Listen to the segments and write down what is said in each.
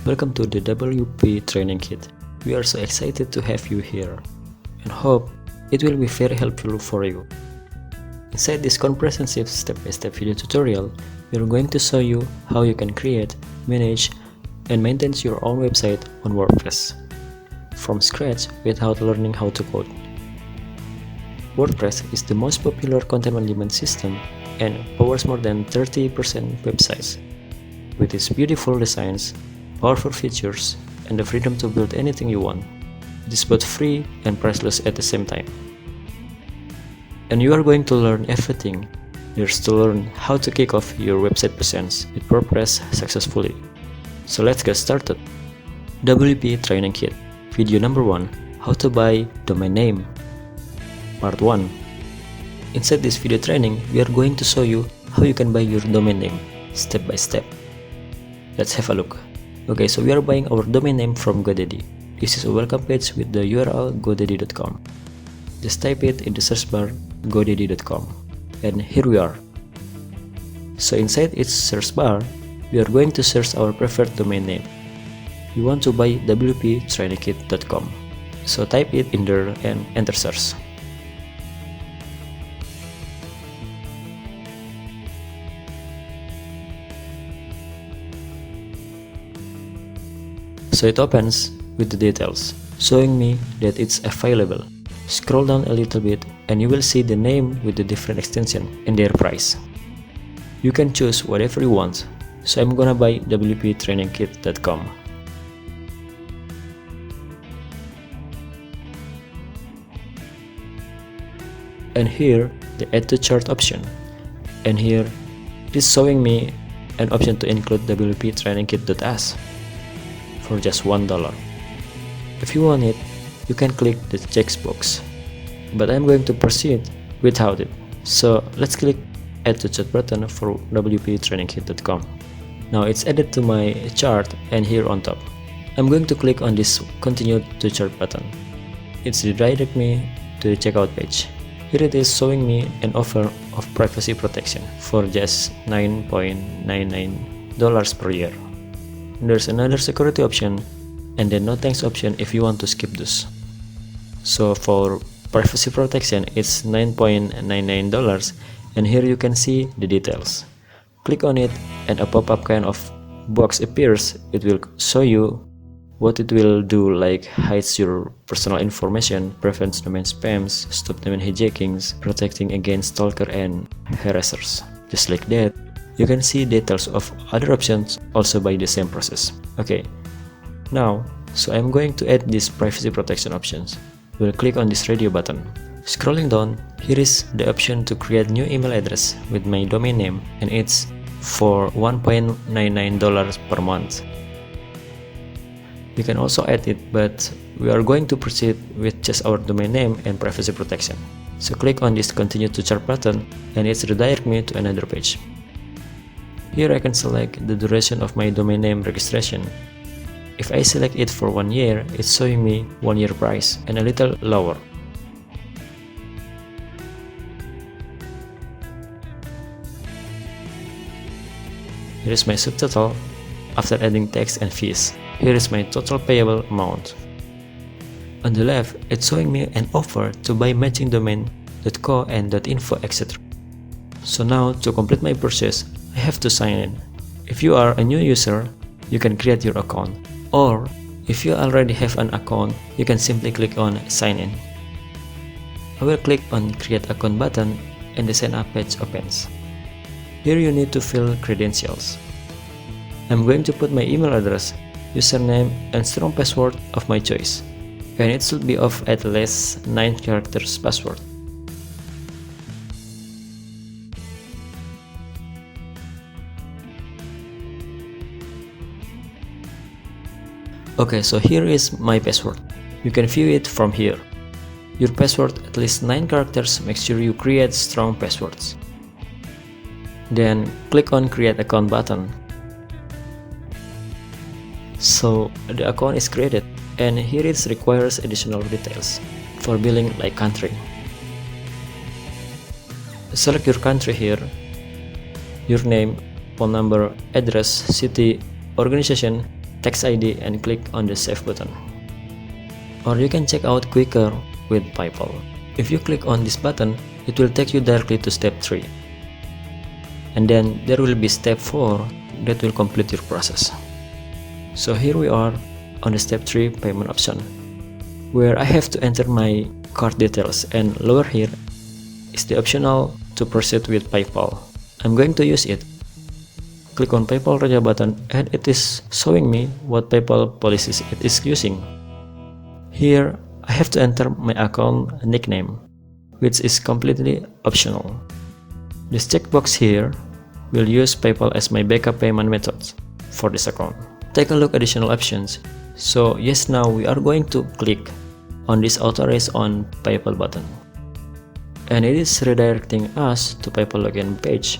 Welcome to the WP Training Kit. We are so excited to have you here and hope it will be very helpful for you. Inside this comprehensive step-by-step video tutorial, we are going to show you how you can create, manage, and maintain your own website on WordPress from scratch without learning how to code. WordPress is the most popular content management system and powers more than 30% websites. With its beautiful designs, powerful features, and the freedom to build anything you want, it is both free and priceless at the same time. And you are going to learn everything there is to learn how to kick off your website presence with WordPress successfully. So let's get started. WP Training Kit. Video number 1. How to buy domain name. Part 1. Inside this video training, we are going to show you how you can buy your domain name step by step. Let's have a look. Okay, so we are buying our domain name from GoDaddy. This is a welcome page with the URL godaddy.com. Just type it in the search bar godaddy.com, and here we are. So inside its search bar, we are going to search our preferred domain name. We want to buy wptrainingkit.com, so type it in there and enter search. So it opens with the details, showing me that it's available. Scroll down a little bit and you will see the name with the different extension and their price. You can choose whatever you want, so I'm gonna buy wptrainingkit.com. And here the add to chart option, and here it is showing me an option to include wptrainingkit.as for just $1. If you want it, you can click the checkbox, but I'm going to proceed without it. So let's click add to chart button for wptrainingkit.com. Now it's added to my chart, and here on top, I'm going to click on this continue to chart button. It's redirect me to the checkout page. Here it is showing me an offer of privacy protection for just $9.99 per year. There's another security option and then no thanks option if you want to skip this. So for privacy protection, it's $9.99, and here you can see the details. Click on it and a pop-up kind of box appears. It will show you what it will do, like hides your personal information, prevents domain spams, stop domain hijackings, protecting against stalker and harassers. Just like that. You can see details of other options also by the same process. Okay, now, so I'm going to add these privacy protection options. We'll click on this radio button. Scrolling down, here is the option to create new email address with my domain name, and it's for $1.99 per month. You can also add it, but we are going to proceed with just our domain name and privacy protection. So click on this continue to chart button, and it's redirect me to another page. Here I can select the duration of my domain name registration. If I select it for 1 year, it's showing me 1 year price and a little lower. Here is my subtotal after adding tax and fees. Here is my total payable amount. On the left, it's showing me an offer to buy matching domain .co and .info, etc. So now to complete my purchase, I have to sign in. If you are a new user, you can create your account, or if you already have an account, you can simply click on sign in. I will click on create account button and the sign up page opens. Here you need to fill credentials. I'm going to put my email address, username, and strong password of my choice, and it should be of at least 9 characters password. Okay, so here is my password. You can view it from here. Your password at least 9 characters. Make sure you create strong passwords. Then click on create account button. So the account is created, and here it requires additional details for billing, like country. Select your country here, your name, phone number, address, city, organization, Tax ID and click on the Save button. Or you can check out quicker with PayPal. If you click on this button, it will take you directly to step 3. And then there will be step 4 that will complete your process. So here we are on the step 3 payment option, where I have to enter my card details, and lower here is the optional to proceed with PayPal. I'm going to use it. Click on PayPal Raja button and it is showing me what PayPal policies it is using. Here I have to enter my account nickname, which is completely optional. This checkbox here will use PayPal as my backup payment method for this account. Take a look at additional options. So yes, now we are going to click on this authorize on PayPal button. And it is redirecting us to PayPal login page.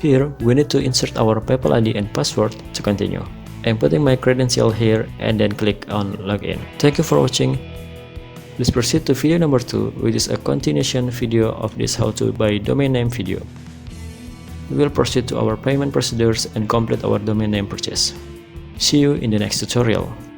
Here, we need to insert our PayPal ID and password to continue. I'm putting my credential here and then click on login. Thank you for watching. Please proceed to video number 2, which is a continuation video of this how to buy domain name video. We will proceed to our payment procedures and complete our domain name purchase. See you in the next tutorial.